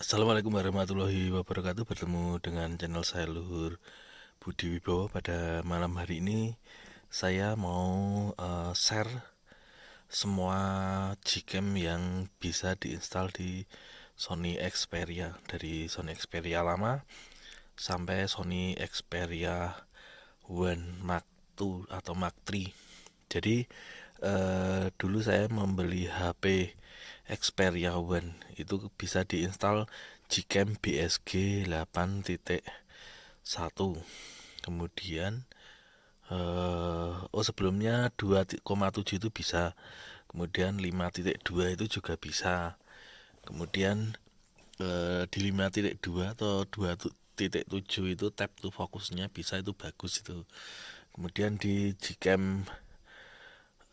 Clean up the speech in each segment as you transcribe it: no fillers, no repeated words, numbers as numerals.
Assalamualaikum warahmatullahi wabarakatuh. Bertemu dengan channel saya Luhur Budi Wibowo. Pada malam hari ini saya mau share semua Gcam yang bisa diinstal di Sony Xperia, dari Sony Xperia lama sampai Sony Xperia One Mark II atau Mark III. Jadi dulu saya membeli HP Xperia One, itu bisa diinstal Gcam BSG 8.1. Kemudian sebelumnya 2,7 itu bisa. Kemudian 5.2 itu juga bisa. Kemudian di 5.2 atau 2.7 itu tap to fokusnya bisa, itu bagus itu. Kemudian di Gcam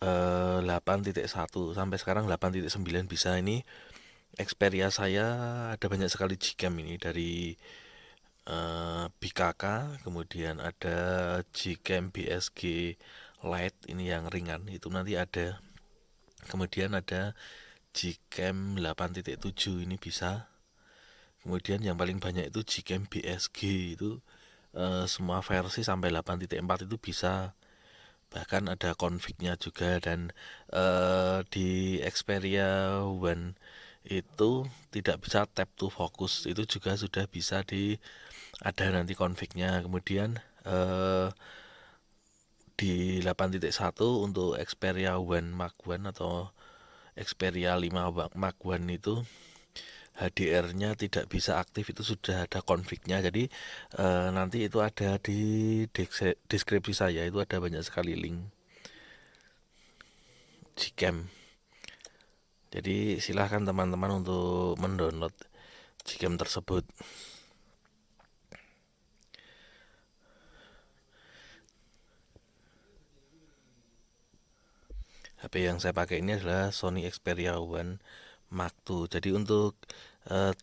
8.1 sampai sekarang 8.9 bisa. Ini Xperia saya ada banyak sekali Gcam ini, dari BKK, kemudian ada Gcam BSG Lite, ini yang ringan itu nanti ada. Kemudian ada Gcam 8.7 ini bisa. Kemudian yang paling banyak itu Gcam BSG, itu semua versi sampai 8.4 itu bisa. Bahkan ada config-nya juga. Dan di Xperia One itu tidak bisa tap to focus, itu juga sudah bisa ada nanti config-nya. Kemudian di 8.1 untuk Xperia One Mark One atau Xperia 5 Mark One itu HDR-nya tidak bisa aktif, itu sudah ada config-nya. Jadi nanti itu ada di deskripsi saya, itu ada banyak sekali link Gcam. Jadi silahkan teman-teman untuk mendownload Gcam tersebut. HP yang saya pakai ini adalah Sony Xperia One Mark II. Jadi untuk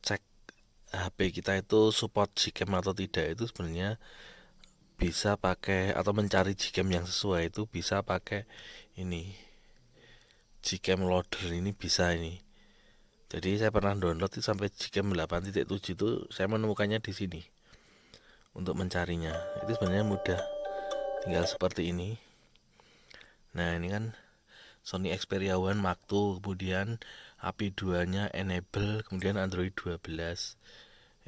cek HP kita itu support Gcam atau tidak, itu sebenarnya bisa pakai, atau mencari Gcam yang sesuai itu bisa pakai ini, Gcam loader ini bisa ini. Jadi saya pernah download itu sampai Gcam 8.7 itu saya menemukannya di sini. Untuk mencarinya itu sebenarnya mudah, tinggal seperti ini. Nah, ini kan Sony Xperia One Mark II, kemudian API 2-nya enable, kemudian Android 12.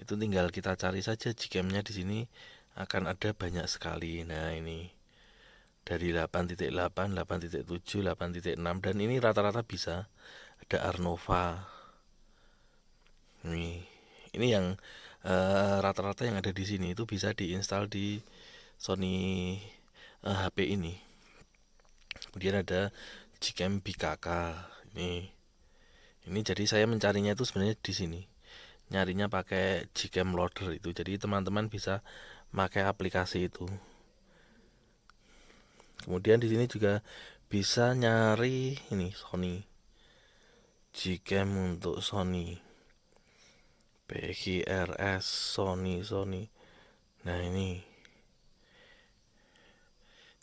Itu tinggal kita cari saja Gcam-nya di sini, akan ada banyak sekali. Nah, ini dari 8.8, 8.7, 8.6, dan ini rata-rata bisa. Ada Arnova. Ini yang rata-rata yang ada di sini itu bisa diinstal di Sony HP ini. Kemudian ada Gcam BKK. Ini jadi saya mencarinya itu sebenarnya di sini. Nyarinya pakai Gcam loader itu. Jadi teman-teman bisa pakai aplikasi itu. Kemudian di sini juga bisa nyari ini Sony. Gcam untuk Sony. PGRS Sony. Nah, ini.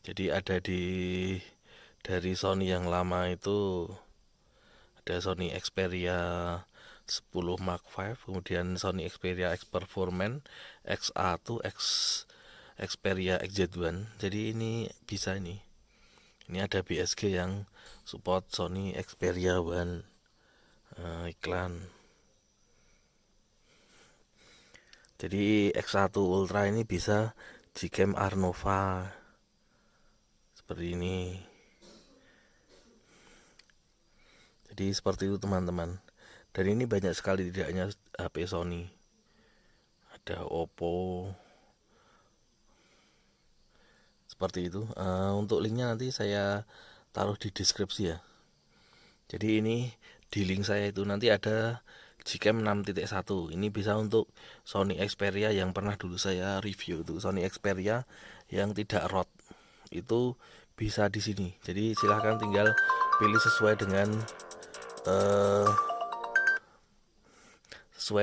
Jadi ada dari Sony yang lama itu ada Sony Xperia 10 Mark V, kemudian Sony Xperia X Performance, X1, Xperia XZ1. Jadi ini bisa ini. Ini ada BSG yang support Sony Xperia One. Iklan. Jadi X1 Ultra ini bisa Gcam Arnova. Seperti ini. Jadi seperti itu teman-teman. Dan ini banyak sekali, tidak hanya HP Sony. Ada Oppo. Seperti itu. Untuk linknya nanti saya taruh di deskripsi ya. Jadi ini di link saya itu nanti ada Gcam 6.1. Ini bisa untuk Sony Xperia yang pernah dulu saya review, itu Sony Xperia yang tidak ROT. Itu bisa di sini. Jadi silahkan tinggal pilih sesuai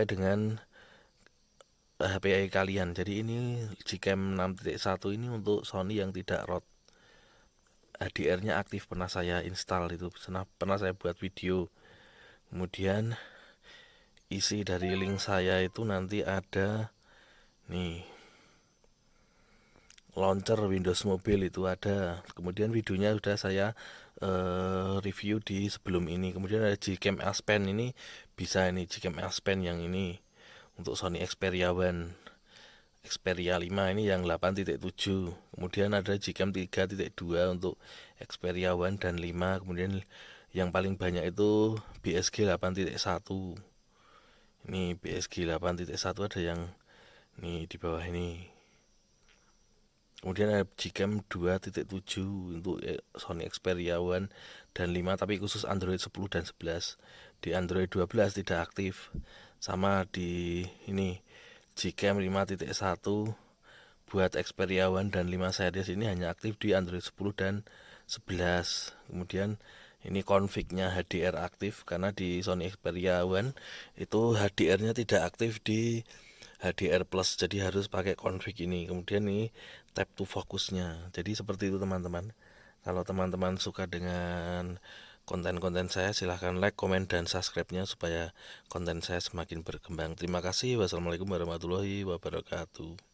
dengan HP kalian. Jadi ini Gcam 6.1 ini untuk Sony yang tidak ROT. HDR-nya aktif, pernah saya install itu, pernah saya buat video. Kemudian isi dari link saya itu nanti ada nih, launcher Windows Mobile itu ada. Kemudian videonya sudah saya review di sebelum ini. Kemudian ada Gcam S Pen, ini bisa ini Gcam S Pen yang ini untuk Sony Xperia One, Xperia 5 ini yang 8.7. Kemudian ada Gcam 3.2 untuk Xperia One dan 5. Kemudian yang paling banyak itu BSG 8.1. Ini BSG 8.1 ada yang nih di bawah ini. Kemudian ada Gcam 2.7 untuk Sony Xperia One dan 5, tapi khusus Android 10 dan 11. Di Android 12 tidak aktif. Sama di ini Gcam 5.1 buat Xperia One dan 5 series ini hanya aktif di Android 10 dan 11. Kemudian ini config-nya HDR aktif, karena di Sony Xperia One itu HDR-nya tidak aktif di HDR plus, jadi harus pakai config ini. Kemudian ini tap to fokusnya. Jadi seperti itu teman-teman. Kalau teman-teman suka dengan konten-konten saya, silahkan like, komen, dan subscribe-nya supaya konten saya semakin berkembang. Terima kasih. Wassalamualaikum warahmatullahi wabarakatuh.